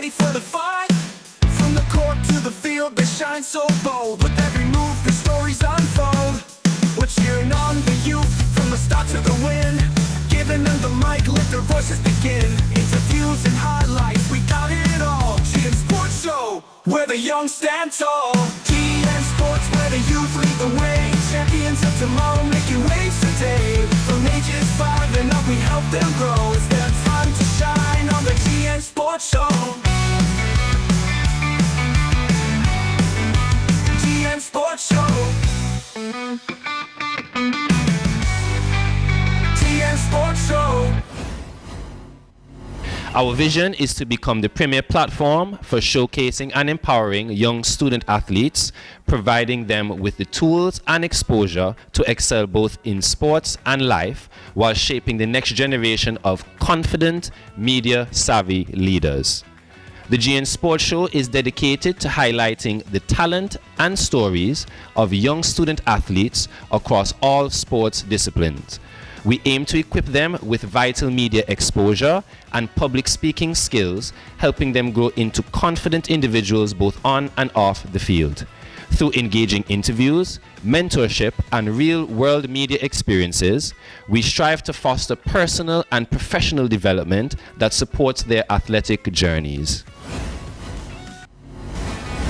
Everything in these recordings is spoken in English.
ready for the fight. From the court to the field, they shine so bold. With every move, the stories unfold. We're cheering on the youth from the start to the win. Giving them the mic, let their voices begin. Interviews and highlights, we got it all. GN Sports Show, where the young stand tall. GN Sports, where the youth lead the way. Champions of tomorrow, making waves today. From ages 5 and up, we help them grow. It's their time to shine on the GN Sports Show. GN Sports Show. GN Sports Show. Our vision is to become the premier platform for showcasing and empowering young student athletes, providing them with the tools and exposure to excel both in sports and life, while shaping the next generation of confident, media-savvy leaders. The GN Sports Show is dedicated to highlighting the talent and stories of young student athletes across all sports disciplines. We aim to equip them with vital media exposure and public speaking skills, helping them grow into confident individuals both on and off the field. Through engaging interviews, mentorship, and real-world media experiences, we strive to foster personal and professional development that supports their athletic journeys.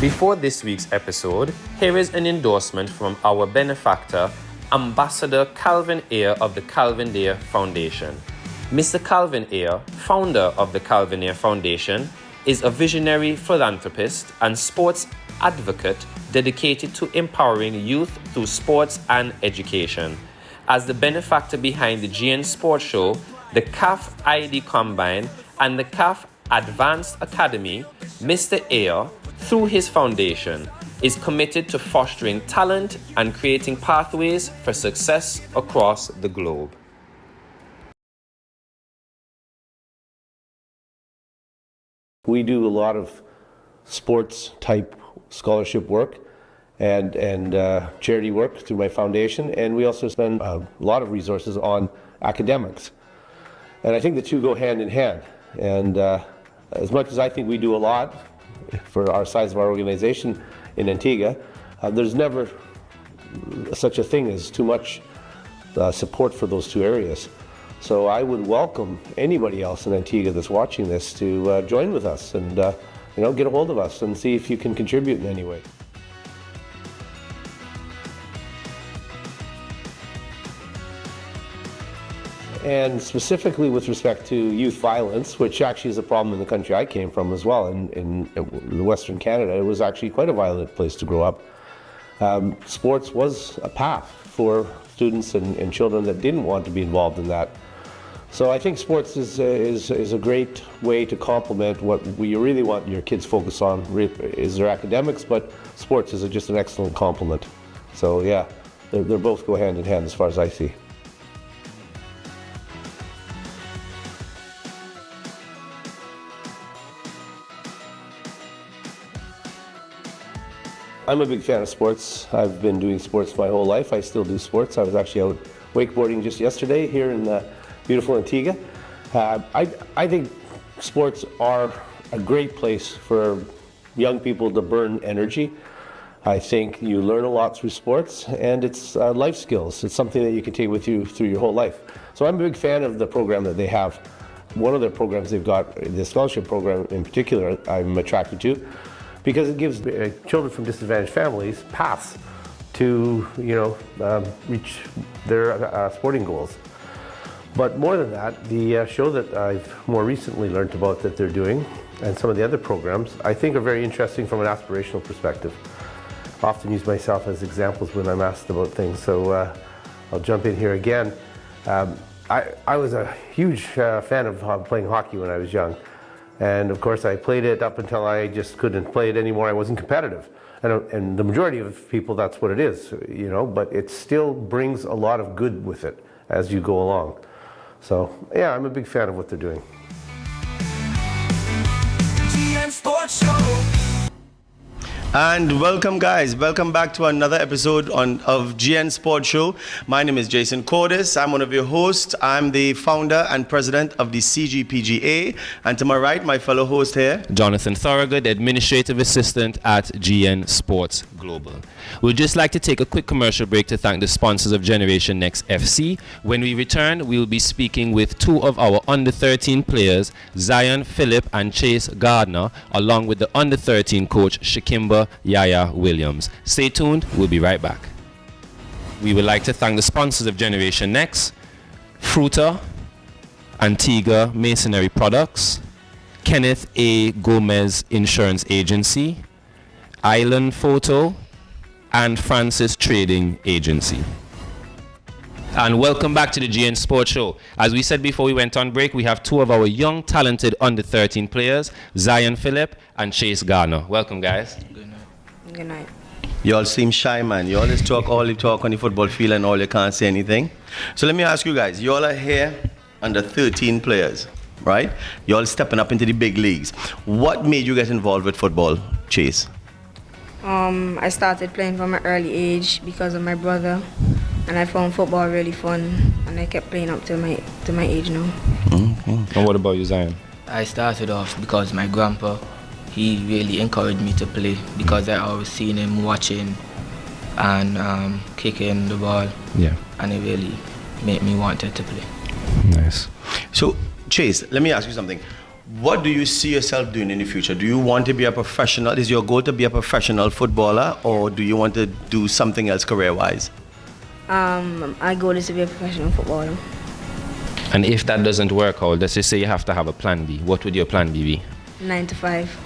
Before this week's episode, here is an endorsement from our benefactor, Ambassador Calvin Ayre of the Calvin Ayre Foundation. Mr. Calvin Ayre, founder of the Calvin Ayre Foundation, is a visionary philanthropist and sports advocate dedicated to empowering youth through sports and education. As the benefactor behind the GN Sports Show, the CAF ID Combine, and the CAF Advanced Academy, Mr. Ayre, through his foundation, is committed to fostering talent and creating pathways for success across the globe. We do a lot of sports type scholarship work and charity work through my foundation, and we also spend a lot of resources on academics. And I think the two go hand in hand. And as much as I think we do a lot for our size of our organization in Antigua, there's never such a thing as too much support for those two areas. So I would welcome anybody else in Antigua that's watching this to join with us and get a hold of us and see if you can contribute in any way. And specifically with respect to youth violence, which actually is a problem in the country I came from as well, in Western Canada, it was actually quite a violent place to grow up. Sports was a path for students and children that didn't want to be involved in that. So I think sports is a great way to complement what we really want your kids focus on is their academics, but sports is just an excellent complement. So yeah, they both go hand in hand as far as I see. I'm a big fan of sports. I've been doing sports my whole life. I still do sports. I was actually out wakeboarding just yesterday here in beautiful Antigua. I think sports are a great place for young people to burn energy. I think you learn a lot through sports, and it's life skills. It's something that you can take with you through your whole life. So I'm a big fan of the program that they have. One of their programs they've got, the scholarship program in particular, I'm attracted to, because it gives children from disadvantaged families paths to reach their sporting goals. But more than that, the show that I've more recently learned about that they're doing, and some of the other programs, I think are very interesting from an aspirational perspective. I often use myself as examples when I'm asked about things, so I'll jump in here again. I was a huge fan of playing hockey when I was young. And of course I played it up until I just couldn't play it anymore. I wasn't competitive. And the majority of people, that's what it is, but it still brings a lot of good with it as you go along. So yeah, I'm a big fan of what they're doing. GN Sports Show. And welcome, guys. Welcome back to another episode of GN Sports Show. My name is Jason Cordis. I'm one of your hosts. I'm the founder and president of the CGPGA. And to my right, my fellow host here, Jonathan Thorogood, administrative assistant at GN Sports Global. We'd just like to take a quick commercial break to thank the sponsors of Generation Next FC. When we return, we'll be speaking with two of our under 13 players, Zion Phillip and Chase Gardner, along with the under 13 coach, Shakimba Yaya Williams. Stay tuned, we'll be right back. We would like to thank the sponsors of Generation Next, Fruta, Antigua Masonry Products, Kenneth A. Gomez Insurance Agency, Island Photo, and Francis Trading Agency. And welcome back to the GN Sports Show. As we said before we went on break, we have two of our young, talented under 13 players, Zion Phillip and Chase Garner. Welcome, guys. Good night. Good night. you all seem shy, man. You always talk all you talk on the football field and all you can't say anything. So let me ask you guys, you all are here under 13 players, right? You all stepping up into the big leagues. What made you get involved with football, Chase? I started playing from an early age because of my brother, and I found football really fun, and I kept playing up to my age now. And what about you, Zion? I started off because my grandpa, he really encouraged me to play because I always seen him watching and kicking the ball. Yeah. And it really made me wanted to play. Nice. So, Chase, let me ask you something. What do you see yourself doing in the future? Do you want to be a professional? Is your goal to be a professional footballer, or do you want to do something else career-wise? My goal is to be a professional footballer. And if that doesn't work out, let's just say you have to have a plan B. What would your plan B be? 9 to 5.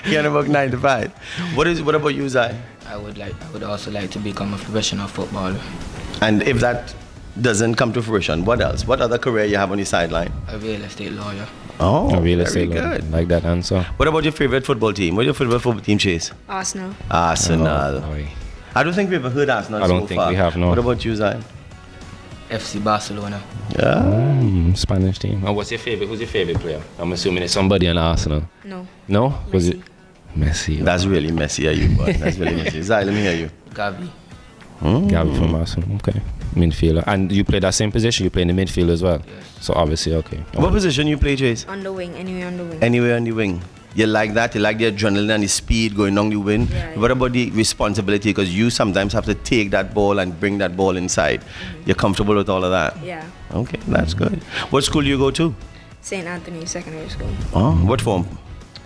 You're about 9 to 5. What about you, Zai? I would also like to become a professional footballer. And if that doesn't come to fruition, what else? What other career you have on the sideline? A real estate lawyer. Oh, A real very estate lawyer. good. Like that answer. What about your favorite football team? What's your favorite football team, Chase? Arsenal. Arsenal. Oh, boy. I don't think we've ever heard Arsenal I don't so think far. we have, no. What about you, Zai? FC Barcelona. Yeah. Spanish team. And what's your favorite? Who's your favorite player? I'm assuming it's somebody in Arsenal. No. No? Was Messi. it Messi? That's really messy, are you? Boy? That's really messy. Zai, let me hear you. Gavi. Gabby from Arsenal. Okay. Midfielder. And you play that same position? You play in the midfield as well? Yes. So obviously, okay. What position you play, Chase? On the wing, anywhere on the wing. Anywhere on the wing. You like that? You like the adrenaline and the speed going down the wing? Yeah, What about the responsibility? Because you sometimes have to take that ball and bring that ball inside. You're comfortable with all of that? Yeah. Okay, that's good. What school do you go to? St. Anthony Secondary School. Oh, what form?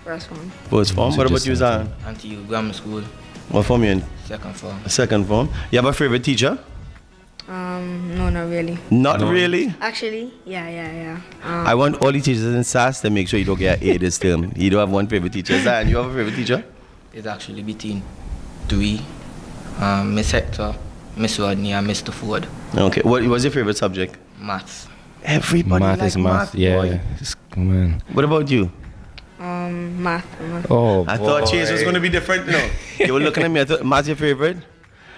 First one. First form. So What about just you, Zion? Until Grammar School. What form you in? Second form. Second form. You have a favorite teacher? No, not really. Not really. Actually, yeah. I want all the teachers in SAS to make sure you don't get A this term. You don't have one favorite teacher. Zion, you have a favorite teacher? It's actually between three. Miss Hector, Miss Rodney, and Mr. Ford. Okay. What was your favorite subject? Maths. Everybody Math like is math. Yeah. boy. Come on. What about you? Math. Oh, I thought Chase was going to be different. No. You were looking at me. I thought, math's your favorite?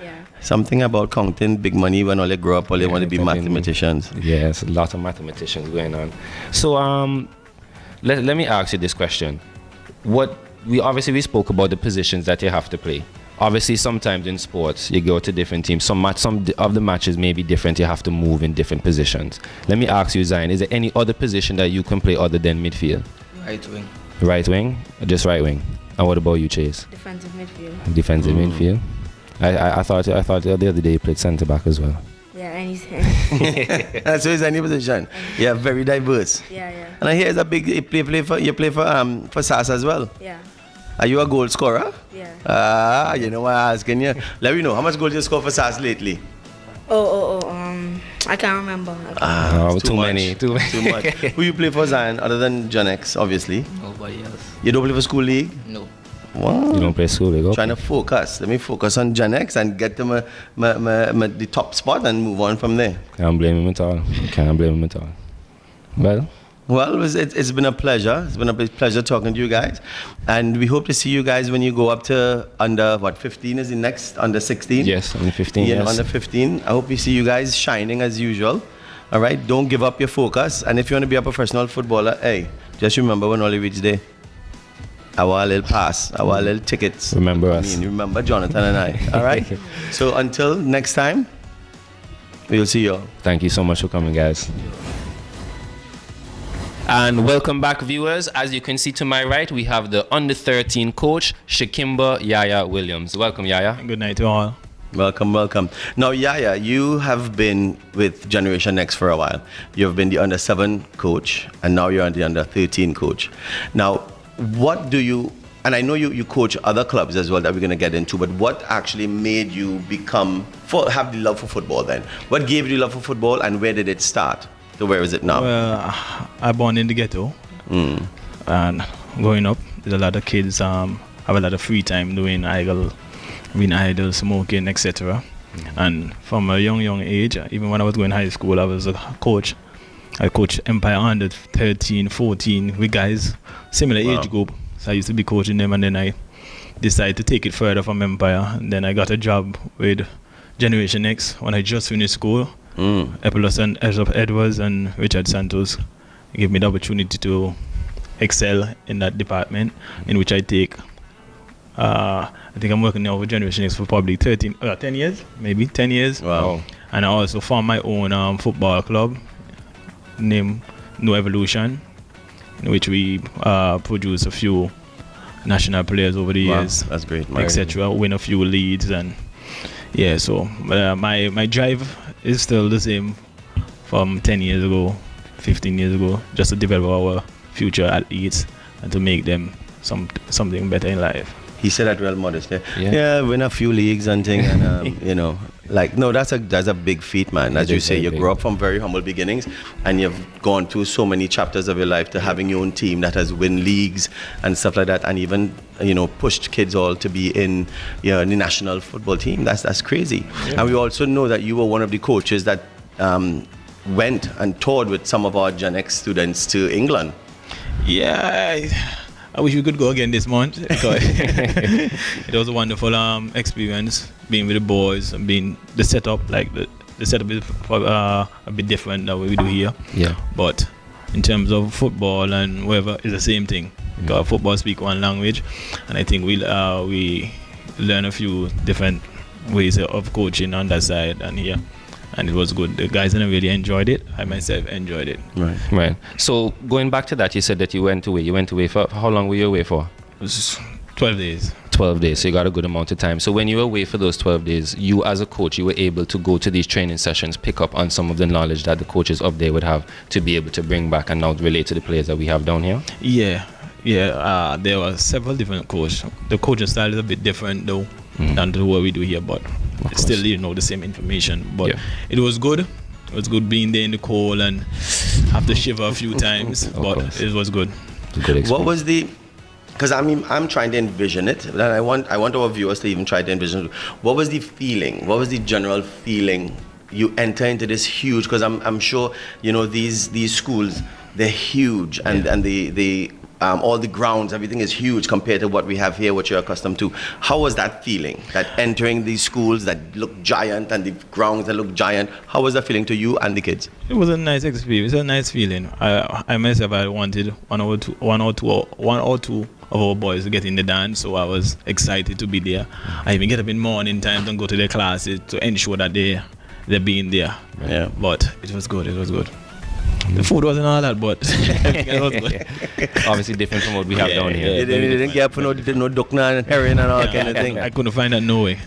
Yeah. Something about counting big money when all they grow up, all they want to be definitely. mathematicians. Yes, a lot of mathematicians going on. So, let me ask you this question. We spoke about the positions that you have to play. Obviously, sometimes in sports, you go to different teams. Some of the matches may be different. You have to move in different positions. Let me ask you, Zion, is there any other position that you can play other than midfield? Right wing. Right wing? Or just right wing? And what about you, Chase? Defensive midfield. Defensive midfield? I thought the other day you played centre back as well. Yeah, anything. So it's any position. Yeah, very diverse. yeah. And I hear it's a big you play for SAS as well. Yeah. Are you a goal scorer? Yeah. You know why I'm asking you. Let me know how much goals you score for SAS lately. I can't remember. Too much. many. Too much. Who you play for, Zion, other than John X, obviously? Nobody else. You don't play for school league? No. Wow. You don't play school league? Trying to focus. Let me focus on Gen X and get to the top spot and move on from there. Can't blame him at all. Can't blame him at all. Well, It's been a pleasure. It's been a big pleasure talking to you guys. And we hope to see you guys when you go up to under, 15 is the next? Under 16? yes, under 15. Yeah, Yes. under 15. I hope we see you guys shining as usual. All right? Don't give up your focus. And if you want to be a professional footballer, hey, just remember when all you reach there. our little pass, our little tickets. Remember us. Remember Jonathan and I. All right. So until next time, we'll see you all. Thank you so much for coming, guys. And welcome back, viewers. As you can see to my right, we have the under 13 coach, Shakimba Yaya Williams. Welcome, Yaya. Good night to all. Welcome, welcome. Now, Yaya, you have been with Generation Next for a while. You've been the under 7 coach, and now you're the under 13 coach. Now, what do you, and I know you coach other clubs as well that we're going to get into, but what actually made you have the love for football then? What gave you the love for football, and where did it start? So where is it now? Well, I born in the ghetto, and growing up, there's a lot of kids have a lot of free time doing being idle, smoking, etc. And from a young age, even when I was going to high school, I was a coach. I coached Empire under 13, 14 with guys similar age group. So I used to be coaching them, and then I decided to take it further from Empire. And then I got a job with Generation Next when I just finished school. Epilos and Edwards and Richard Santos gave me the opportunity to excel in that department, in which I take. I think I'm working now with Generation X for probably 10 years, maybe 10 years. Wow. And I also formed my own football club named New Evolution, in which we produce a few national players over the years. That's great. Etc. Win a few leads, and yeah. So my drive is still the same from 10 years ago, 15 years ago, just to develop our future athletes and to make them something better in life. He said that real modest. Yeah, win a few leagues and things, and that's a big feat, man. As you say, you grew up from very humble beginnings, and you've gone through so many chapters of your life to having your own team that has win leagues and stuff like that, and even pushed kids all to be in the national football team. That's crazy. Yeah. And we also know that you were one of the coaches that went and toured with some of our Gen X students to England. Yeah. I wish we could go again this month, because it was a wonderful experience being with the boys and being the setup. Like the setup is a bit different than what we do here. Yeah. But in terms of football and whatever, it's the same thing. Because football speak one language, and I think we learn a few different ways of coaching on that side and here. And it was good. The guys really enjoyed it. I myself enjoyed it. Right. So going back to that, you said that you went away. You went away for how long were you away for? It was 12 days. 12 days. So you got a good amount of time. So when you were away for those 12 days, you as a coach, you were able to go to these training sessions, pick up on some of the knowledge that the coaches up there would have to be able to bring back and now relate to the players that we have down here? Yeah. There were several different coaches. The coaching style is a bit different though than to what we do here, but it's still the same information. But it was good. It was good being there in the cold and have to shiver a few times, but it was good. What was the? Because I'm trying to envision it, and I want our viewers to even try to envision it. What was the feeling? What was the general feeling? You enter into this huge, because I'm sure these schools, they're huge, and they all the grounds, everything is huge compared to what we have here, what you're accustomed to. How was that feeling? That entering these schools that look giant and the grounds that look giant, how was that feeling to you and the kids? It was a nice experience, a nice feeling. I myself, I wanted one or two of our boys to get in the dance, so I was excited to be there. I even get up in morning time and go to their classes to ensure that they're being there. Yeah. But it was good. The food wasn't all that, but everything was good. Obviously different from what we have down here. They didn't get up for no dukna and herring and all kind of thing. I couldn't find that no way.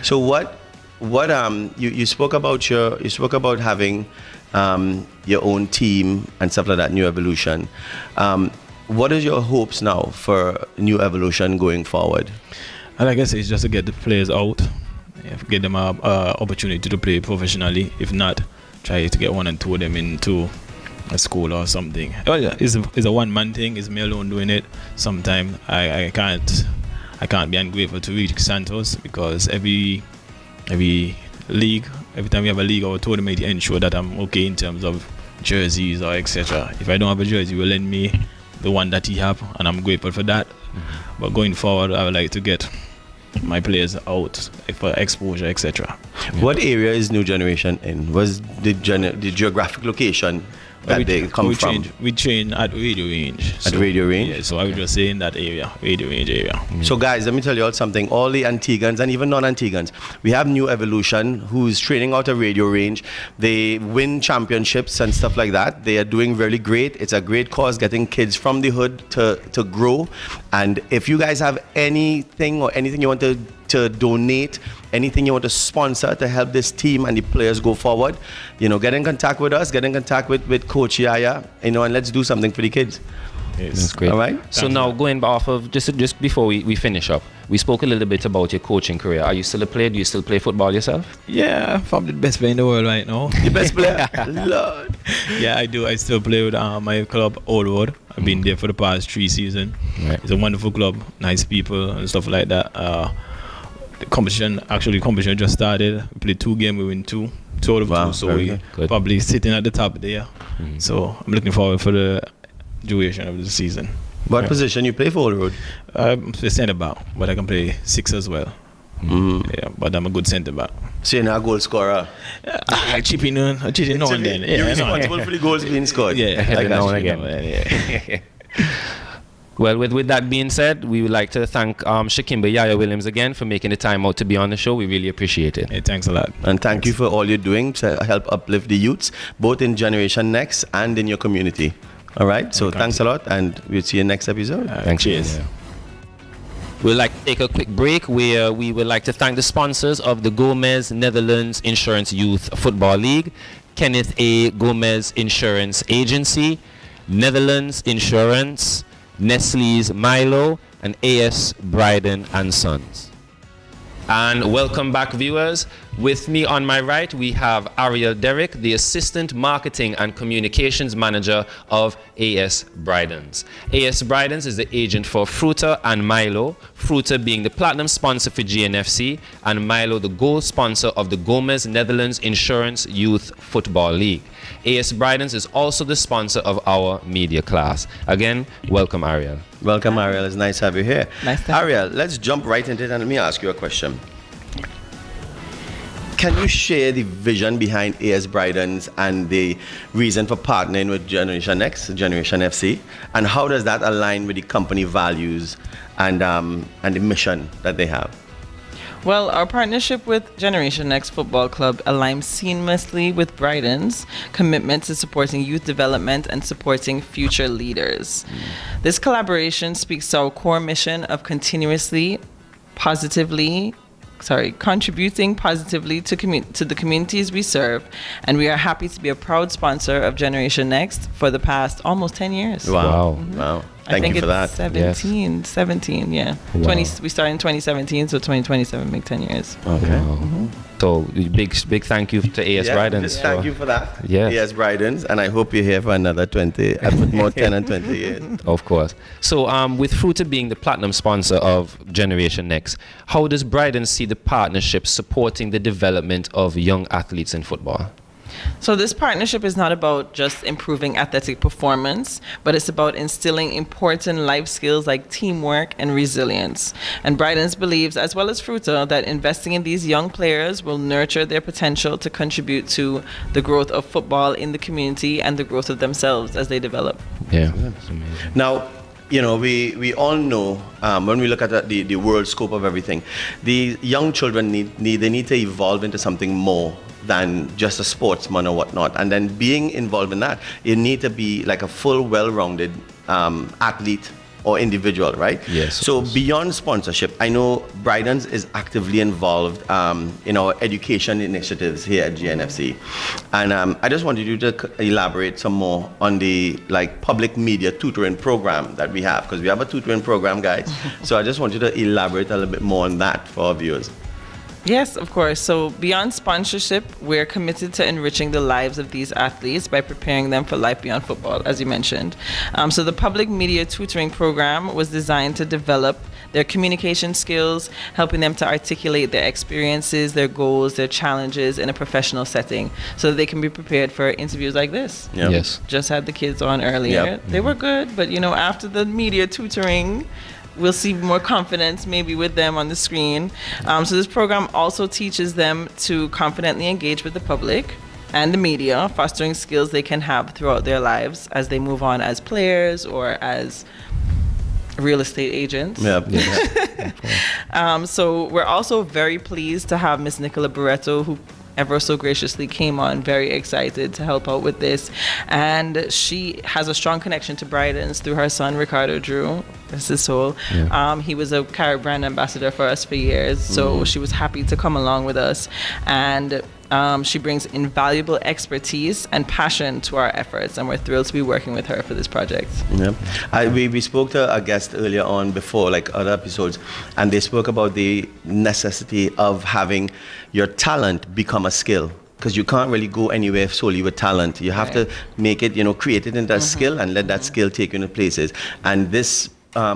So what you spoke about having your own team and stuff like that, New Evolution. What is your hopes now for New Evolution going forward? Like I say, it's just to get the players out, get them an opportunity to play professionally. If not, try to get one and two of them into a school or something. It's a one-man thing. It's me alone doing it. Sometimes I can't be ungrateful to reach Santos, because every league, every time we have a league or a tournament, ensure that I'm okay in terms of jerseys or etc. If I don't have a jersey, he will lend me the one that he have, and I'm grateful for that. But going forward, I would like to get my players out for exposure, etc. What area is New Generation in? Was the geographic location that they come from? We train at Radio Range. At Radio Range? Yeah, so I would just say in that area, Radio Range area. So guys, let me tell you all something. All the Antiguans and even non-Antiguans, we have New Evolution who's training out of Radio Range. They win championships and stuff like that. They are doing really great. It's a great cause getting kids from the hood to grow. And if you guys have anything you want to donate, anything you want to sponsor to help this team and the players go forward, get in contact with us, get in contact with Coach Ayre, and let's do something for the kids. Yes. That's great. All right. So now going off of just before we finish up, we spoke a little bit about your coaching career. Are you still a player? Do you still play football yourself? Yeah, probably the best player in the world right now. The best player? Lord. Yeah, I do. I still play with my club, Old Road. I've been there for the past 3 seasons. Right. It's a wonderful club, nice people and stuff like that. The competition just started. We played 2 games, we win 2 out of 2. So we good. probably sitting at the top there. So I'm looking forward for the duration of the season. What position you play for, Old Road? I'm a centre back, but I can play 6 as well. Yeah, but I'm a good centre back. So you're not a goal scorer? I chip in now and then. You're responsible for the goals being scored? Yeah, Every now and again. again. Well, with that being said, we would like to thank Shakimba Yaya Williams again for making the time out to be on the show. We really appreciate it. Hey, thanks a lot. And thank you for all you're doing to help uplift the youths, both in Generation Next and in your community. All right, so thanks a lot, and we'll see you next episode. Thanks. Cheers. We'd like to take a quick break where we would like to thank the sponsors of the Gomez Netherlands Insurance Youth Football League, Kenneth A. Gomez Insurance Agency, Netherlands Insurance, Nestle's Milo, and A.S. Bryden and Sons. And welcome back, viewers. With me on my right, we have Ariel Derrick, the Assistant Marketing and Communications Manager of A.S. Bryden's. A.S. Bryden's is the agent for Fruta and Milo, Fruta being the platinum sponsor for GNFC, and Milo the gold sponsor of the Gomez Netherlands Insurance Youth Football League. A.S. Bryden's is also the sponsor of our media class. Again, welcome, Ariel. Welcome, Ariel. It's nice to have you here. Nice to have Ariel, let's jump right into it and let me ask you a question. Can you share the vision behind A.S. Bryden's and the reason for partnering with Generation Next, Generation FC, and how does that align with the company values and the mission that they have? Well, our partnership with Generation Next Football Club aligns seamlessly with Bryden's commitment to supporting youth development and supporting future leaders. This collaboration speaks to our core mission of contributing positively to the communities we serve, and we are happy to be a proud sponsor of Generation Next for the past almost 10 years. Wow. Wow. I Thank think you for that. it's 17, yeah. Wow. We started in 2017, so 2027 make 10 years. Okay. Wow. So big thank you to A.S. Bryden's. Just thank you for that. Yes. A.S. Bryden's, and I hope you're here for another 20, I put more 10 and 20 years. Of course. So with Fruta being the platinum sponsor of Generation Next, how does Bryden see the partnership supporting the development of young athletes in football? So this partnership is not about just improving athletic performance, but it's about instilling important life skills like teamwork and resilience. And Bryden's believes, as well as Fruta, that investing in these young players will nurture their potential to contribute to the growth of football in the community and the growth of themselves as they develop. Yeah. Now, we all know when we look at the world scope of everything, the young children need to evolve into something more than just a sportsman or whatnot. And then being involved in that, you need to be like a full, well-rounded athlete or individual, right? Yes. So beyond sponsorship, I know Bryden's is actively involved in our education initiatives here at GNFC. And I just wanted you to elaborate some more on the public media tutoring program that we have, because we have a tutoring program, guys. So I just want you to elaborate a little bit more on that for our viewers. Yes, of course. So beyond sponsorship, we're committed to enriching the lives of these athletes by preparing them for life beyond football, as you mentioned. So the public media tutoring program was designed to develop their communication skills, helping them to articulate their experiences, their goals, their challenges in a professional setting so that they can be prepared for interviews like this. Yep. Yes. Just had the kids on earlier. Yep. They were good, but after the media tutoring, we'll see more confidence maybe with them on the screen. So this program also teaches them to confidently engage with the public, and the media, fostering skills they can have throughout their lives as they move on as players or as real estate agents. So we're also very pleased to have Miss Nicola Barreto, who ever so graciously came on, very excited to help out with this. And she has a strong connection to Bridens through her son, Ricardo Drew. That's his soul. He was a Carib brand ambassador for us for years, so she was happy to come along with us. And she brings invaluable expertise and passion to our efforts, and we're thrilled to be working with her for this project. We spoke to a guest earlier on before, like other episodes, and they spoke about the necessity of having your talent become a skill. Because you can't really go anywhere solely with talent. You have to make it, create it into a skill and let that skill take you into places. And this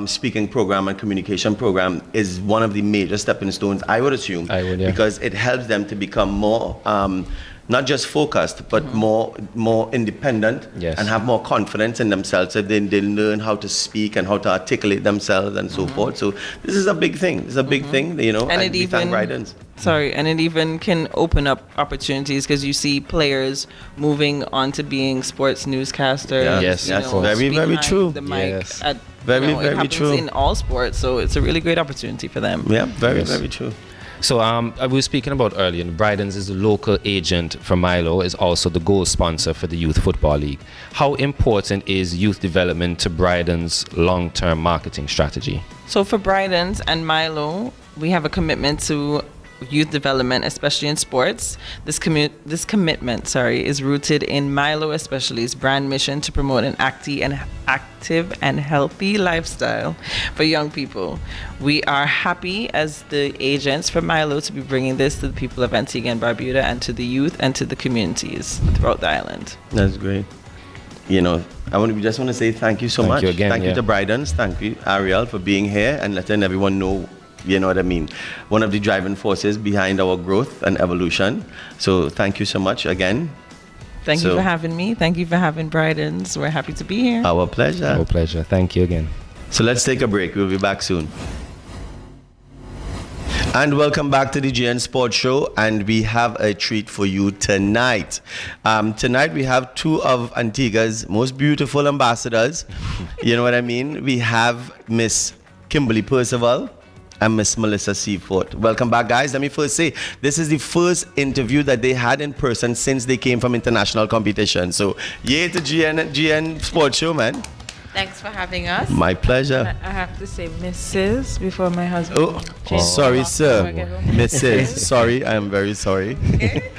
speaking program and communication program is one of the major stepping stones, I would assume, because it helps them to become more, not just focused, but more independent and have more confidence in themselves. So they learn how to speak and how to articulate themselves and so forth. So this is a big thing. It's a big thing, and it even, and it even can open up opportunities because you see players moving on to being sports newscasters. Very, very true. The mic at, very true. In all sports, so it's a really great opportunity for them. Very true. So we were speaking about earlier, Bridens is the local agent for Milo, is also the goal sponsor for the Youth Football League. How important is youth development to Bridens' long-term marketing strategy? So for Bridens and Milo, we have a commitment to youth development, especially in sports. This commitment is rooted in Milo especially's brand mission to promote an active and healthy lifestyle for young people. We are happy as the agents for Milo to be bringing this to the people of Antigua and Barbuda and to the youth and to the communities throughout the island. That's great. I just want to say thank you so much. Thank you to Bridens. Thank you, Ariel, for being here and letting everyone know. You know what I mean? One of the driving forces behind our growth and evolution. So thank you so much again. Thank you for having me. Thank you for having Bridens. We're happy to be here. Our pleasure. Our pleasure. Thank you again. So let's take a break. We'll be back soon. And welcome back to the GN Sports Show, and we have a treat for you tonight. Tonight we have two of Antigua's most beautiful ambassadors. You know what I mean? We have Miss Kimberly Percival and Miss Melissa Seaford. Welcome back, guys. Let me first say, this is the first interview that they had in person since they came from international competition. So, yay to GN Sports Show, man. Thanks for having us. My pleasure. I have to say Mrs. before my husband. Oh, sorry, sir. Mrs. Sorry, I am very sorry. Okay.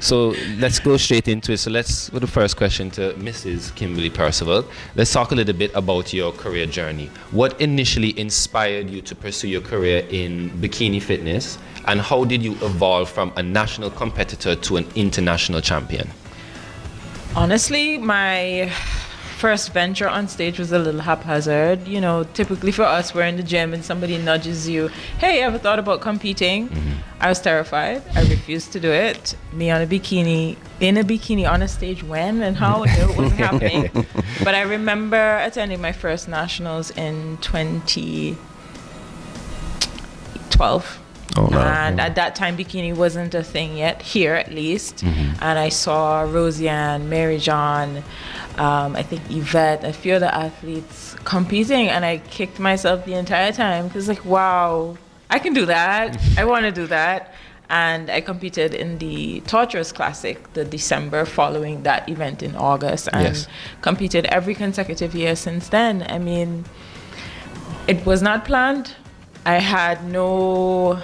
So let's go straight into it. So let's go to the first question to Mrs. Kimberly Percival. Let's talk a little bit about your career journey. What initially inspired you to pursue your career in bikini fitness, and how did you evolve from a national competitor to an international champion? Honestly, my first venture on stage was a little haphazard. Typically for us, we're in the gym and somebody nudges you, hey, ever thought about competing? I was terrified. I refused to do it. Me in a bikini on a stage, when and how? It wasn't happening. But I remember attending my first nationals in 2012. And at that time, bikini wasn't a thing yet, here at least. And I saw Rosianne, Mary John, I think Yvette, a few other athletes competing, and I kicked myself the entire time because, wow, I can do that. I want to do that. And I competed in the Torturous Classic the December following that event in August, and competed every consecutive year since then. I mean, it was not planned. I had no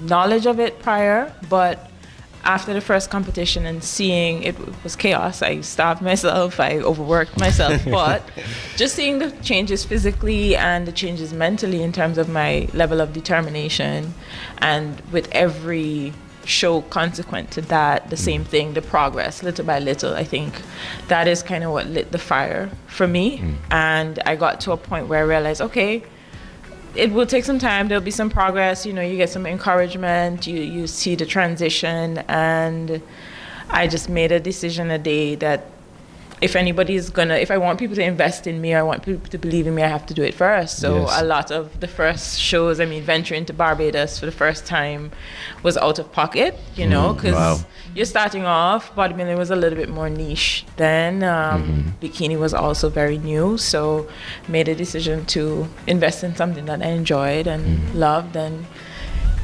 knowledge of it prior, but after the first competition and seeing it was chaos, I starved myself, I overworked myself, but just seeing the changes physically and the changes mentally in terms of my level of determination, and with every show consequent to that, the same thing, the progress, little by little, I think that is kind of what lit the fire for me. And I got to a point where I realized, okay, it will take some time, there'll be some progress, you get some encouragement, you see the transition, and I just made a decision a day that if I want people to invest in me, I want people to believe in me, I have to do it first. So Yes. a lot of the first shows, venturing to Barbados for the first time was out of pocket, because wow. you're starting off. Bodybuilding was a little bit more niche then. Bikini was also very new, so made a decision to invest in something that I enjoyed and loved, and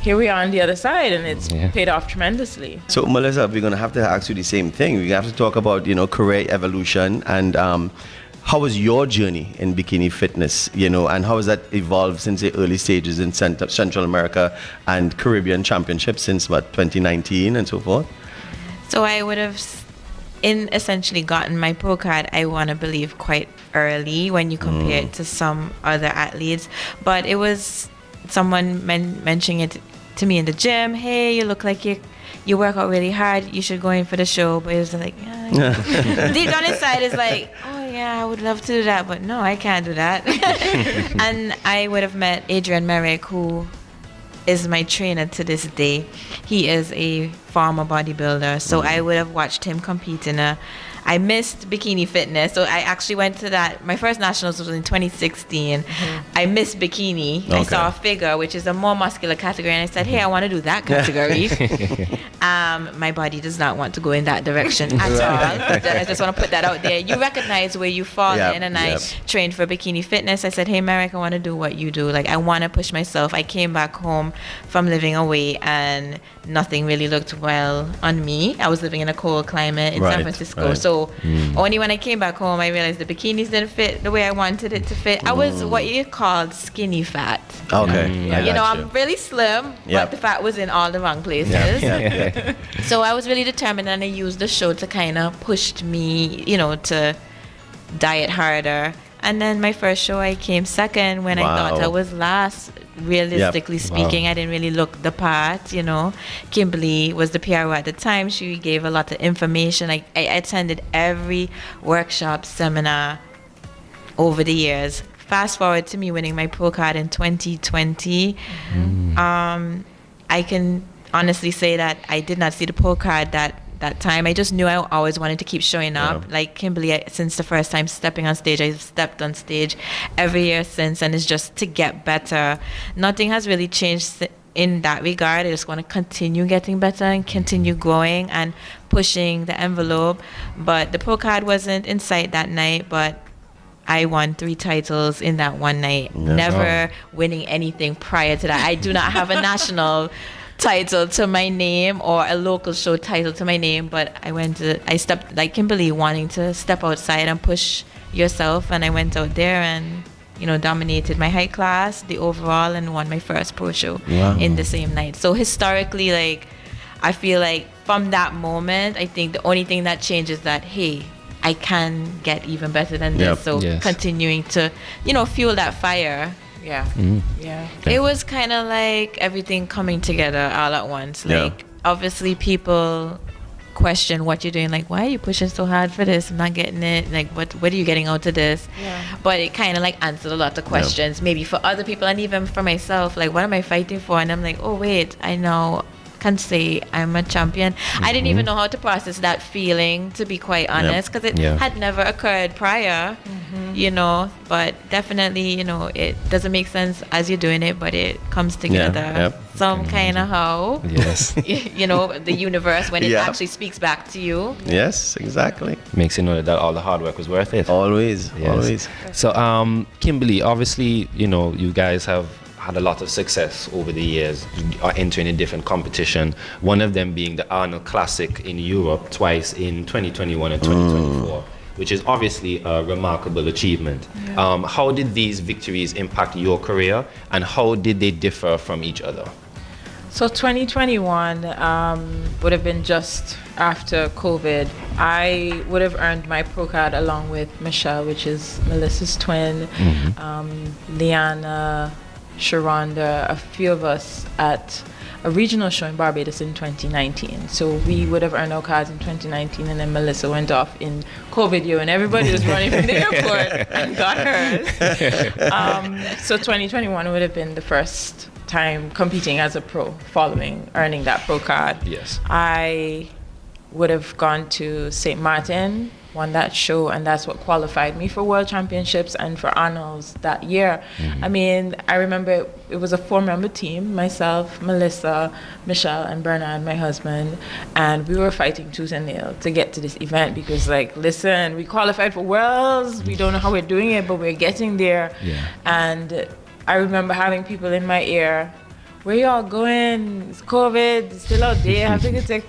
here we are on the other side, and it's paid off tremendously. So, Melissa, we're going to have to ask you the same thing. We have to talk about, career evolution and how was your journey in bikini fitness, and how has that evolved since the early stages in Central America and Caribbean Championships since, 2019 and so forth? So I would have essentially gotten my pro card, I want to believe, quite early when you compare it to some other athletes. But it was someone mentioning it to me in the gym. Hey, you look like you work out really hard. You should go in for the show. But it was like, deep down inside, it's like, oh yeah, I would love to do that, but no, I can't do that. And I would have met Adrian Merrick, who is my trainer to this day. He is a former bodybuilder, so I would have watched him compete I missed bikini fitness, so I actually went to that. My first nationals was in 2016. I missed bikini. I saw a figure, which is a more muscular category, and I said, hey, I want to do that category. My body does not want to go in that direction at all. I just want to put that out there. You recognize where you fall in, and I trained for bikini fitness. I said, hey, Merrick, I want to do what you do. Like, I want to push myself. I came back home from living away, and nothing really looked well on me. I was living in a cold climate in San Francisco, so only when I came back home I realized the bikinis didn't fit the way I wanted it to fit. I was what you called skinny fat. Okay. I'm really slim, but the fat was in all the wrong places. So I was really determined, and I used the show to kind of push me, to diet harder. And then my first show, I came second when I thought I was last. Realistically speaking, I didn't really look the part, Kimberly was the PRO at the time. She gave a lot of information. I attended every workshop, seminar over the years. Fast forward to me winning my pro card in 2020. I can honestly say that I did not see the pro card that time. I just knew I always wanted to keep showing up. Like Kimberly, since the first time stepping on stage, I've stepped on stage every year since, and it's just to get better. Nothing has really changed in that regard. I just want to continue getting better and continue growing and pushing the envelope. But the pro card wasn't in sight that night, but I won 3 titles in that one night. Never winning anything prior to that. I do not have a national title to my name or a local show title to my name, but I stepped like Kimberly, wanting to step outside and push yourself, and I went out there and dominated my height class, the overall, and won my first pro show in the same night. So historically, like, I feel like from that moment, I think the only thing that changes that, hey, I can get even better than this. So continuing to fuel that fire. It was kind of like everything coming together all at once. Like, obviously people question what you're doing, like, why are you pushing so hard for this? I'm not getting it. Like, what are you getting out of this? But it kind of like answered a lot of questions, maybe for other people and even for myself, like, what am I fighting for? And I'm like, oh wait, I now can say I'm a champion. I didn't even know how to process that feeling, to be quite honest, because it had never occurred prior. But definitely, it doesn't make sense as you're doing it, but it comes together some kind of how. The universe, when it actually speaks back to you. Yes, exactly. Makes you know that all the hard work was worth it. Always. So, Kimberly, obviously, you guys have had a lot of success over the years, are entering in different competition, one of them being the Arnold Classic in Europe twice in 2021 and 2024, which is obviously a remarkable achievement. How did these victories impact your career, and how did they differ from each other? So 2021 would have been just after COVID. I would have earned my pro card along with Michelle, which is Melissa's twin, Liana, Sharonda, a few of us at a regional show in Barbados in 2019. So we would have earned our cards in 2019, and then Melissa went off in COVID year, and everybody was running from the airport and got hers. So 2021 would have been the first time competing as a pro, following earning that pro card. Yes. I would have gone to St. Martin won that show, and that's what qualified me for World Championships and for Arnold's that year. I mean, I remember it was a 4-member team, myself, Melissa, Michelle, and Bernard, my husband, and we were fighting tooth and nail to get to this event because, like, listen, we qualified for Worlds, we don't know how we're doing it, but we're getting there. And I remember having people in my ear, where y'all going? It's COVID, it's still out there, have to go take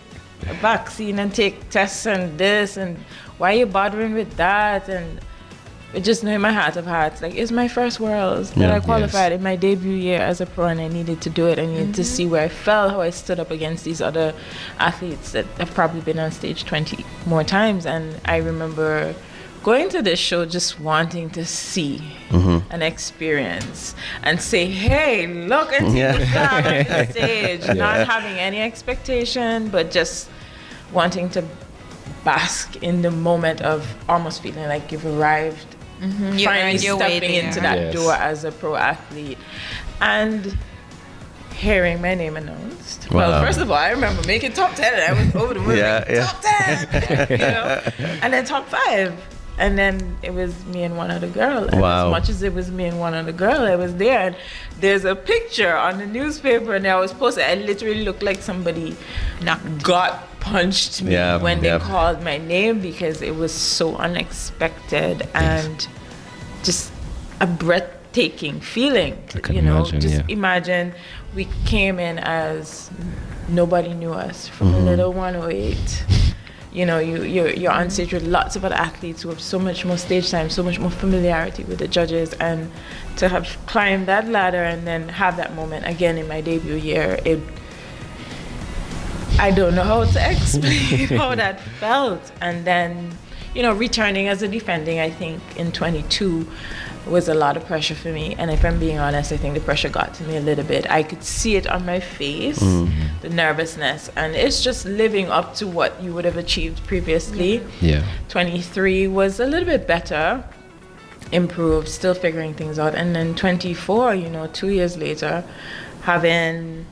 a vaccine and take tests and this, and why are you bothering with that? And it just knew in my heart of hearts, like, it's my first Worlds that I qualified in my debut year as a pro, and I needed to do it. I needed to see where I felt, how I stood up against these other athletes that have probably been on stage 20 more times. And I remember going to this show just wanting to see an experience and say, hey, look at the stage, not having any expectation, but just wanting to bask in the moment of almost feeling like you've arrived, finally stepping into that door as a pro athlete. And hearing my name announced. Wow. Well, first of all, I remember making top 10, and I was over the moon. Top 10, you know, and then top 5. And then it was me and one other girl. And as much as it was me and one other girl, I was there. And there's a picture on the newspaper, and I was posted. I literally looked like somebody got punched me when they called my name, because it was so unexpected and just a breathtaking feeling. You know, imagine we came in as nobody knew us from a little 108. You know, you're on stage with lots of other athletes who have so much more stage time, so much more familiarity with the judges, and to have climbed that ladder and then have that moment again in my debut year, I don't know how to explain how that felt. And then, you know, returning as a defending, I think in 22 was a lot of pressure for me. And if I'm being honest, I think the pressure got to me a little bit. I could see it on my face, the nervousness, and it's just living up to what you would have achieved previously. 23 was a little bit better, improved, still figuring things out. And then 24, you know, 2 years later, having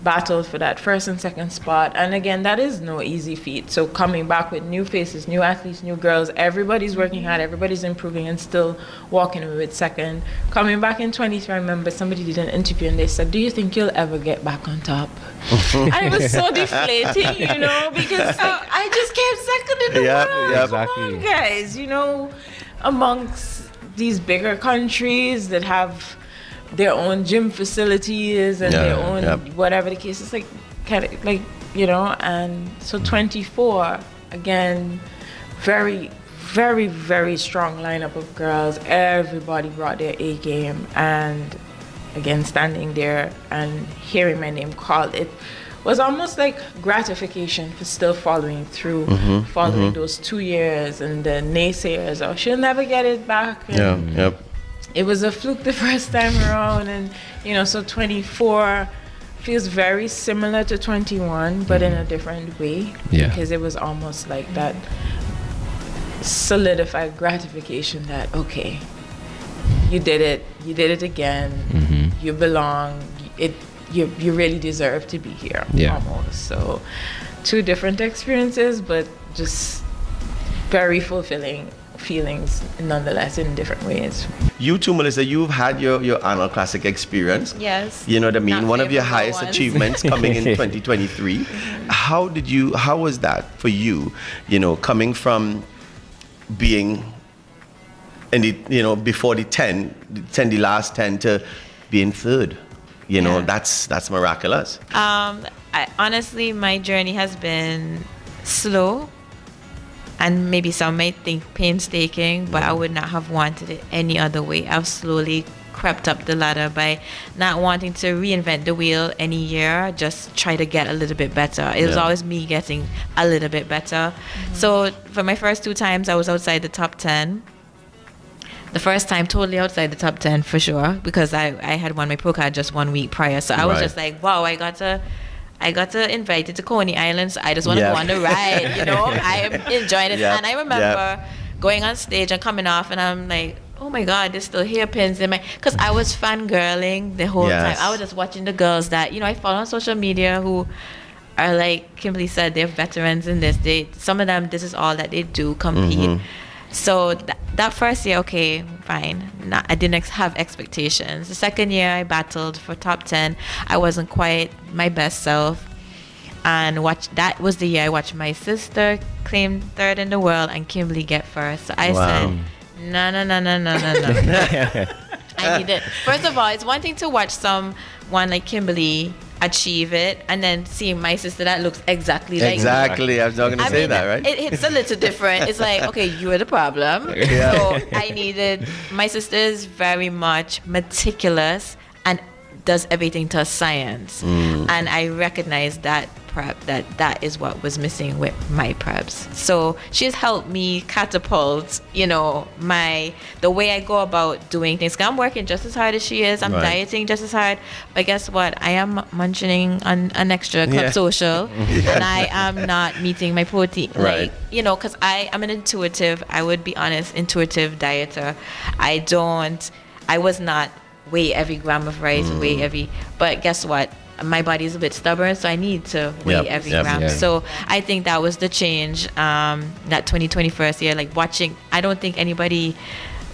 battled for that first and second spot, and again, that is no easy feat. So coming back with new faces, new athletes, new girls, everybody's working hard, everybody's improving, and still walking away with second. Coming back in 23, I remember somebody did an interview and they said, do you think you'll ever get back on top? And it was so deflating, you know, because I just came second in the world. Come on, guys, you know, amongst these bigger countries that have their own gym facilities and their own whatever the case is, like, kind of like, you know. And so 24, again, very, very, very strong lineup of girls. Everybody brought their A game, and again, standing there and hearing my name called, it was almost like gratification for still following through, following those 2 years, and the naysayers, oh, she'll never get it back. And it was a fluke the first time around. And, you know, so 24 feels very similar to 21, but in a different way, because it was almost like that solidified gratification that, okay, you did it again, you belong, you really deserve to be here, almost. So 2 different experiences, but just very fulfilling feelings nonetheless in different ways. You too, Melissa, you've had your annual classic experience. Yes. You know what I mean? Not One of your favorable highest ones. achievements coming in 2023. How was that for you? You know, coming from being in the, you know, before the last 10 to being third. You know, that's miraculous. Honestly, my journey has been slow, and maybe some might think painstaking, but I would not have wanted it any other way. I've slowly crept up the ladder by not wanting to reinvent the wheel any year, just try to get a little bit better. It was always me getting a little bit better. So for my first 2 times, I was outside the top 10. The first time, totally outside the top 10 for sure, because I had won my pro card just 1 week prior. So I was just like, wow, I got to invited to Coney Island, so I just want to go on the ride, you know. I am enjoying it. And I remember going on stage and coming off, and I'm like, oh my God, there's still hairpins in my, because I was fangirling the whole time. I was just watching the girls that, you know, I follow on social media who are like Kimberly said, they're veterans in this. Some of them, this is all that they do, compete. So that first year, okay, fine. I didn't have expectations. The second year, I battled for top 10. I wasn't quite my best self. And that was the year I watched my sister claim third in the world and Kimberly get first. So I said, no. I need it. First of all, it's one thing to watch someone like Kimberly achieve it and then see my sister that looks exactly like me. Exactly. I was not going to say that, right? It's a little different. It's like, okay, you're the problem. Yeah. So my sister is very much meticulous and does everything to a science. And I recognize that that is what was missing with my preps. So she's helped me catapult, the way I go about doing things. 'Cause I'm working just as hard as she is. I'm dieting just as hard. But guess what? I am munching on an extra club social, and I am not meeting my protein. Right. Because I am an intuitive dieter. I was not weigh every gram of rice, but guess what? My body is a bit stubborn, so I need to weigh every gram. Yeah. So I think that was the change, that 2021 year, like watching. I don't think anybody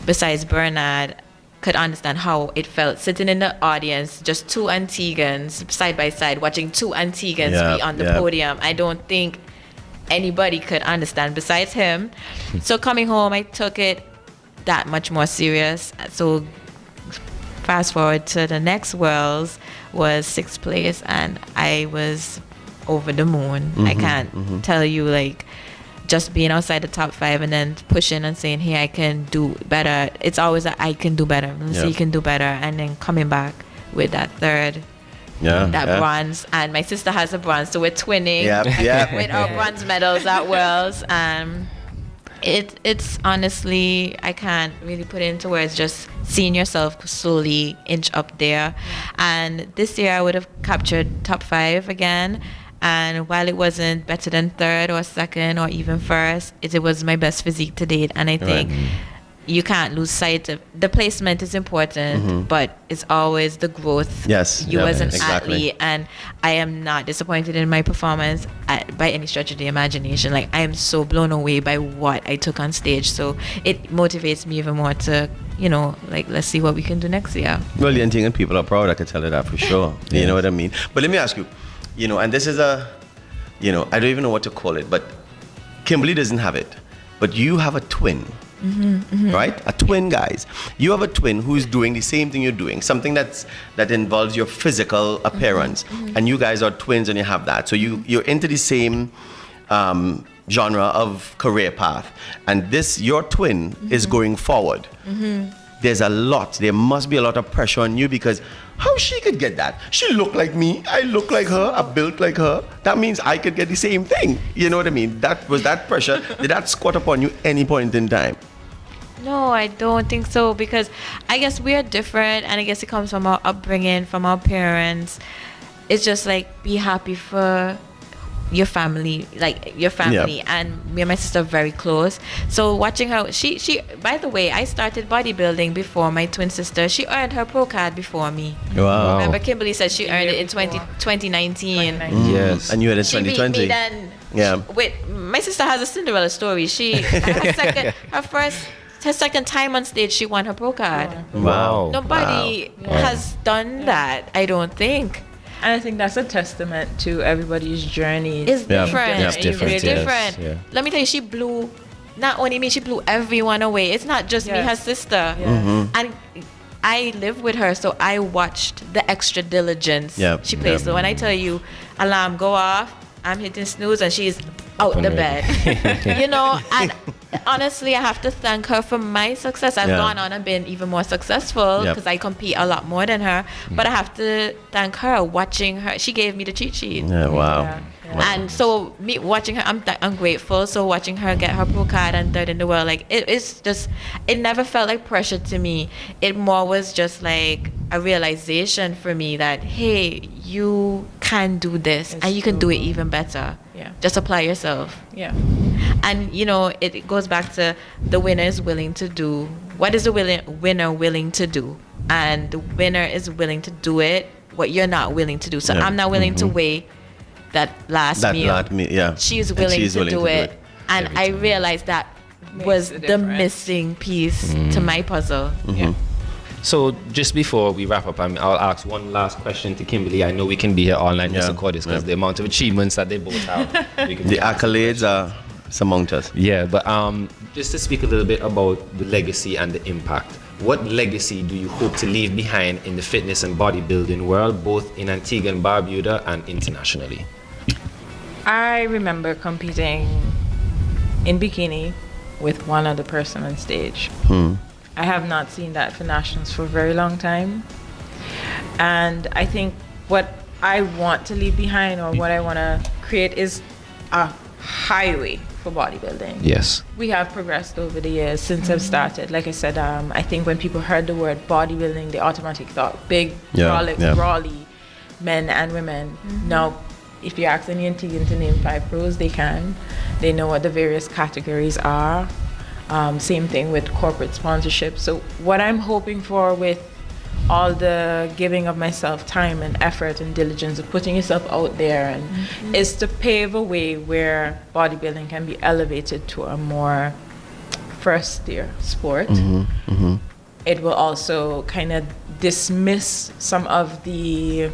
besides Bernard could understand how it felt sitting in the audience, just two Antiguans side by side, watching two Antiguans be on the podium. I don't think anybody could understand besides him. So coming home, I took it that much more serious. So fast forward to the next Worlds was 6th place, and I was over the moon. I can't tell you, like, just being outside the top 5 and then pushing and saying, hey, I can do better. It's always that I can do better. So you can do better, and then coming back with that third, bronze, and my sister has a bronze, so we're twinning with our bronze medals at Worlds. It's honestly, I can't really put it into words, just seeing yourself slowly inch up there. And this year I would have captured top 5 again. And while it wasn't better than third or second or even first, it was my best physique to date. And I think you can't lose sight of the placement is important, but it's always the growth. Yes, you as an athlete, and I am not disappointed in my performance by any stretch of the imagination. Like, I am so blown away by what I took on stage, so it motivates me even more to, like, let's see what we can do next year. Well, the Antiguan people are proud. I can tell you that for sure. You know what I mean? But let me ask you, and this is I don't even know what to call it, but Kimberly doesn't have it, but you have a twin. Right? A twin, guys. You have a twin who's doing the same thing you're doing, something that involves your physical appearance, and you guys are twins and you have that. So you're into the same genre of career path, and your twin is going forward. There must be a lot of pressure on you, because how she could get that? She look like me, I look like her, I built like her. That means I could get the same thing. You know what I mean? That pressure, did that squat upon you any point in time? No, I don't think so, because I guess we are different, and I guess it comes from our upbringing, from our parents. It's just like, be happy for your family, and me and my sister are very close. So watching her, she by the way, I started bodybuilding before my twin sister. She earned her pro card before me. Wow. Remember, Kimberly said she earned it in 2019. Yes. And you had it in 2020. She beat me then. My sister has a Cinderella story. Her second time on stage, she won her pro card. Wow. Nobody has done that, I don't think. And I think that's a testament to everybody's journey. It's different. It's different. It's different. Yeah. Let me tell you, she blew, not only me, she blew everyone away. It's not just me, her sister. And I live with her, so I watched the extra diligence she plays. So when I tell you, alarm go off, I'm hitting snooze, and she's out the bed. And honestly, I have to thank her for my success. I've gone on and been even more successful because I compete a lot more than her. But I have to thank her, watching her. She gave me the cheat sheet. Yeah, wow. Yeah. And so me watching her, I'm grateful. So watching her get her pro card and third in the world, like it's just, it never felt like pressure to me. It more was just like a realization for me that, hey, you can do this, and you can do it even better. Yeah. Just apply yourself. Yeah. And it goes back to the winner is willing to do. What is the winner willing to do? And the winner is willing to do it what you're not willing to do. So I'm not willing to weigh that last meal. Yeah. She's willing to do it. And I realized that was the missing piece to my puzzle. Yeah. So just before we wrap up, I'll ask one last question to Kimberly. I know we can be here all night to record this because the amount of achievements that they both have. The accolades are amongst us. Yeah, but just to speak a little bit about the legacy and the impact. What legacy do you hope to leave behind in the fitness and bodybuilding world, both in Antigua and Barbuda and internationally? I remember competing in bikini with one other person on stage. I have not seen that for nationals for a very long time. And I think what I want to leave behind or what I want to create is a highway for bodybuilding. Yes. We have progressed over the years since I've started. Like I said, I think when people heard the word bodybuilding, they automatically thought big, brawly men and women. Now, if you ask any Antiguan to name 5 pros, they can. They know what the various categories are. Same thing with corporate sponsorship. So what I'm hoping for with all the giving of myself time and effort and diligence of putting yourself out there and is to pave a way where bodybuilding can be elevated to a more first tier sport. It will also kind of dismiss some of the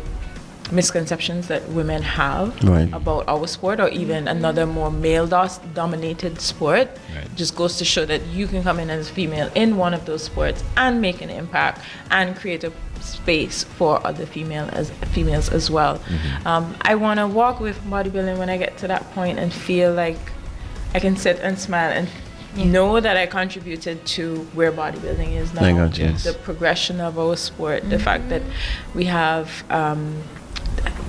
misconceptions that women have about our sport or even another more male dominated sport. Just goes to show that you can come in as a female in one of those sports and make an impact and create a space for other females as well. I want to walk away from bodybuilding when I get to that point and feel like I can sit and smile and know that I contributed to where bodybuilding is now. The progression of our sport, the fact that we have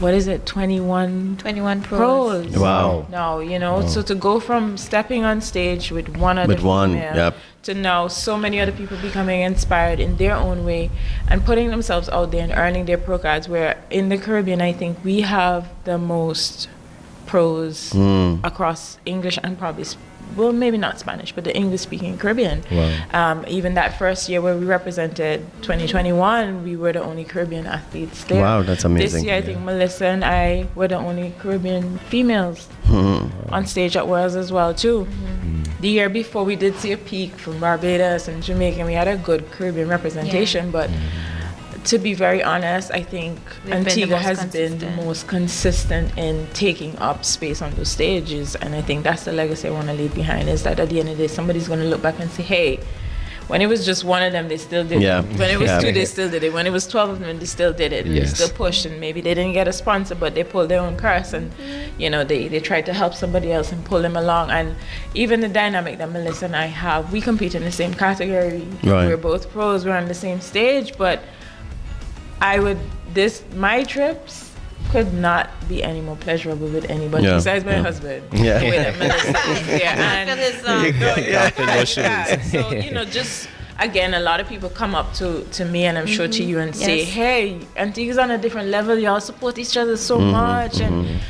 21 pros. Wow. Now, so to go from stepping on stage with one other female to now so many other people becoming inspired in their own way and putting themselves out there and earning their pro cards, where in the Caribbean, I think we have the most pros across English and probably maybe not Spanish, but the English-speaking Caribbean. Even that first year where we represented 2021, we were the only Caribbean athletes there. Wow, that's amazing. This year, I think Melissa and I were the only Caribbean females on stage at Worlds as well, too. The year before, we did see a peak from Barbados and Jamaica, and we had a good Caribbean representation, but to be very honest, I think Antigua has been the most consistent in taking up space on those stages, and I think that's the legacy I want to leave behind, is that at the end of the day, somebody's going to look back and say, hey, when it was just one of them, they still did it. When it was 2, they still did it. When it was 12 of them, they still did it. They still pushed, and maybe they didn't get a sponsor, but they pulled their own purse, and they tried to help somebody else and pull them along. And even the dynamic that Melissa and I have, we compete in the same category. We're both pros, we're on the same stage, but my trips could not be any more pleasurable with anybody besides my husband. With Melissa. So, just again, a lot of people come up to me, and I'm sure to you, and say, hey, Antigua's on a different level, y'all support each other so much, and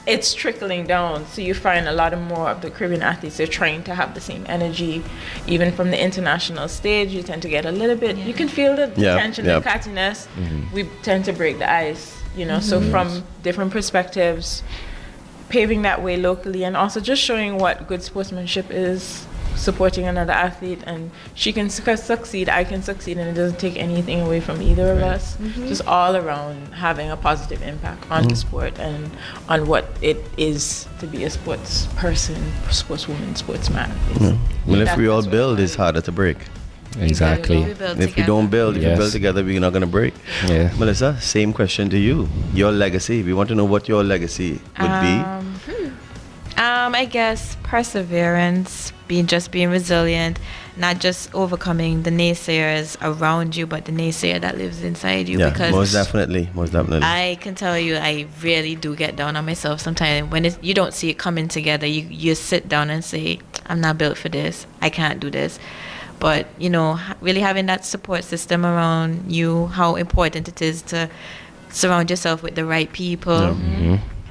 it's trickling down. So you find a lot more of the Caribbean athletes, they're trying to have the same energy. Even from the international stage, you tend to get a little bit, you can feel the tension, the cattiness. We tend to break the ice, so from different perspectives, paving that way locally, and also just showing what good sportsmanship is, supporting another athlete, and she can succeed, I can succeed, and it doesn't take anything away from either of us. Just all around having a positive impact on the sport and on what it is to be a sports person, sportswoman, sportsman. Well, if we all build, it's harder to break. Exactly. If we don't build, if we build together, we're not going to break. Melissa, same question to you. Your legacy. We want to know what your legacy would be. I guess perseverance, being resilient, not just overcoming the naysayers around you, but the naysayer that lives inside you. Because most definitely. I can tell you, I really do get down on myself sometimes. When you don't see it coming together, you sit down and say, I'm not built for this. I can't do this. But, really having that support system around you, how important it is to surround yourself with the right people.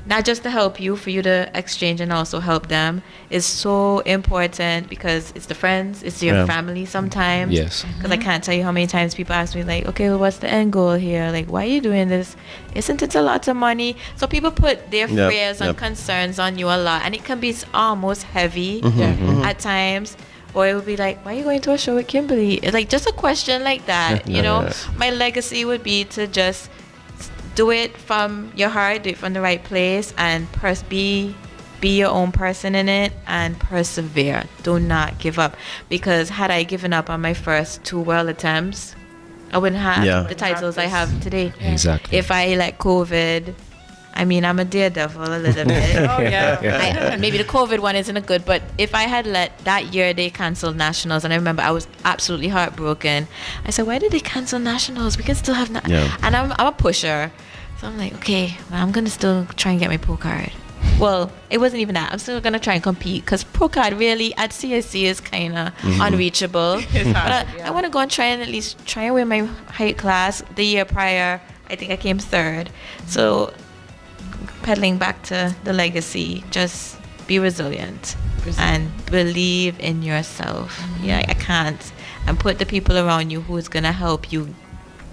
not just to help you, for you to exchange and also help them is so important, because it's the friends, it's your family sometimes. Yes. Because I can't tell you how many times people ask me, like, okay, well, what's the end goal here? Like, why are you doing this? Isn't it a lot of money? So people put their fears and concerns on you a lot, and it can be almost heavy at times. Or it would be like, why are you going to a show with Kimberly? It's like just a question like that, you know? My legacy would be to just do it from your heart, do it from the right place, and be your own person in it, and persevere. Do not give up. Because had I given up on my first 2 world attempts, I wouldn't have the titles I have today. Exactly. If I let COVID, I mean, I'm a daredevil a little bit. Maybe the COVID one isn't a good, but if I had let that year they canceled nationals, and I remember I was absolutely heartbroken. I said, why did they cancel nationals? We can still have and I'm a pusher, so I'm like, okay, well, I'm gonna still try and get my pro card. Well, it wasn't even that. I'm still gonna try and compete, because pro card really at CSC is kind of unreachable. But I want to go and try and at least try and win my height class. The year prior, I think I came 3rd. So pedaling back to the legacy, just be resilient and believe in yourself. I can't. And put the people around you who's going to help you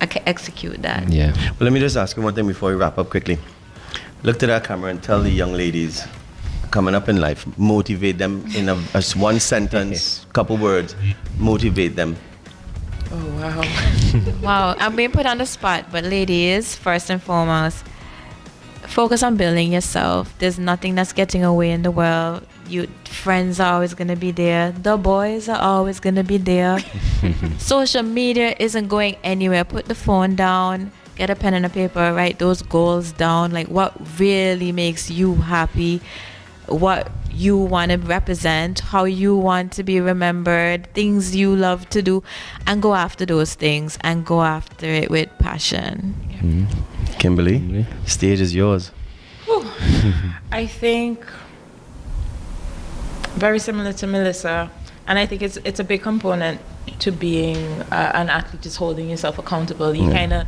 execute that. Well, let me just ask you one thing before we wrap up quickly. Look to that camera and tell the young ladies coming up in life, motivate them in a one sentence, couple words, motivate them. Oh, wow. Wow, I'm being put on the spot, but ladies, first and foremost, focus on building yourself. There's nothing that's getting away in the world. Friends are always going to be there. The boys are always going to be there. Social media isn't going anywhere. Put the phone down, get a pen and a paper, write those goals down, like what really makes you happy, what you want to represent, how you want to be remembered, things you love to do, and go after those things, and go after it with passion. Kimberly, stage is yours. I think very similar to Melissa, and I think it's a big component to being an athlete, is holding yourself accountable. You kind of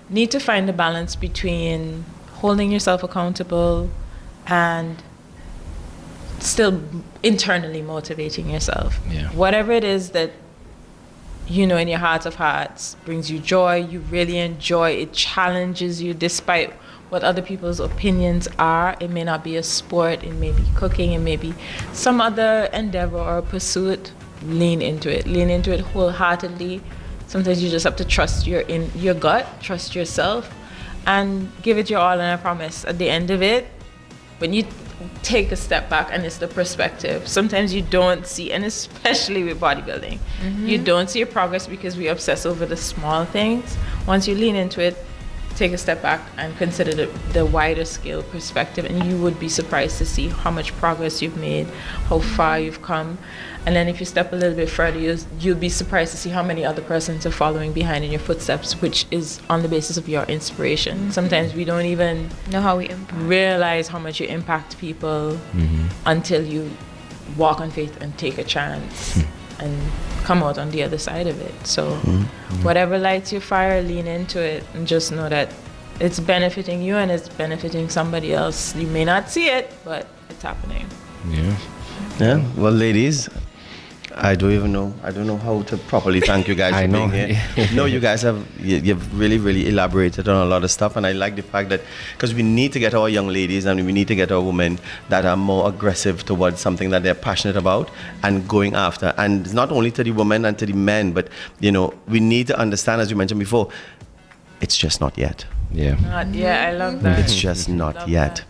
need to find a balance between holding yourself accountable and still internally motivating yourself. Whatever it is that you know in your heart of hearts brings you joy, you really enjoy it, challenges you despite what other people's opinions are. It may not be a sport, it may be cooking, it may be some other endeavor or pursuit. Lean into it wholeheartedly. Sometimes you just have to trust your gut, trust yourself, and give it your all. And I promise at the end of it, when you take a step back, and it's the perspective, sometimes you don't see, and especially with bodybuilding, you don't see your progress because we obsess over the small things. Once you lean into it, take a step back and consider the wider scale perspective, and you would be surprised to see how much progress you've made, how far you've come. And then if you step a little bit further, you'll be surprised to see how many other persons are following behind in your footsteps, which is on the basis of your inspiration. Sometimes we don't even know how we realize how much you impact people until you walk on faith and take a chance and come out on the other side of it. So whatever lights your fire, lean into it, and just know that it's benefiting you and it's benefiting somebody else. You may not see it, but it's happening. Yeah. Well, ladies, I don't know how to properly thank you guys for being here. No, you guys you've really elaborated on a lot of stuff, and I like the fact that, because we need to get our young ladies and we need to get our women that are more aggressive towards something that they're passionate about and going after. And it's not only to the women and to the men, but we need to understand, as you mentioned before, it's just not yet. I love that. It's just not yet.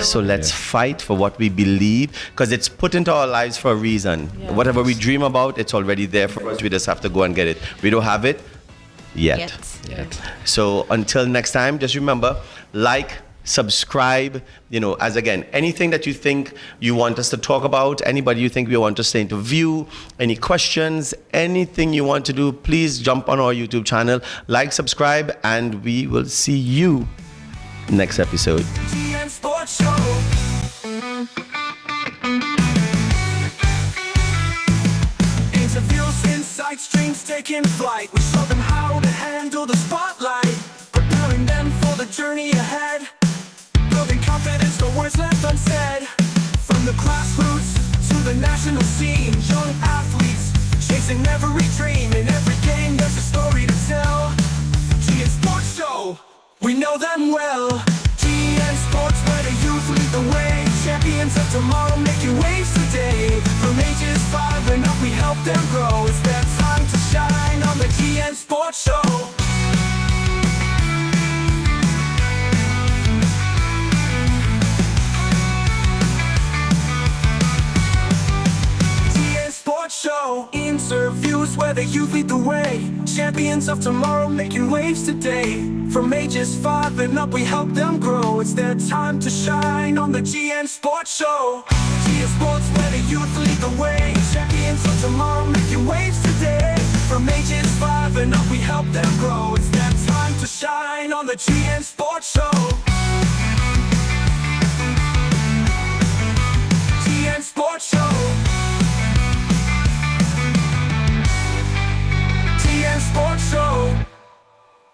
So let's fight for what we believe, because it's put into our lives for a reason. Whatever we dream about, it's already there for us. We just have to go and get it. We don't have it yet. So until next time, just remember, like, subscribe, as again, anything that you think you want us to talk about, anybody you think we want us to interview, any questions, anything you want to do, please jump on our YouTube channel, like, subscribe, and we will see you next episode. Interviews, insights, dreams taking flight. We show them how to handle the spotlight, preparing them for the journey ahead. Building confidence words left unsaid. From the grassroots to the national scene, young athletes chasing every dream. In every game there's a story to tell. GN Sports Show, we know them well. GN Sports, where the youth lead the way. Champions of tomorrow making waves today. From ages 5 and up we help them grow. It's their time to shine on the GN Sports Show. Show interviews where the youth lead the way. Champions of tomorrow making waves today. From ages 5 and up we help them grow. It's their time to shine on the GN Sports Show. GN Sports, where the youth lead the way. Champions of tomorrow making waves today. From ages 5 and up we help them grow. It's their time to shine on the GN Sports Show.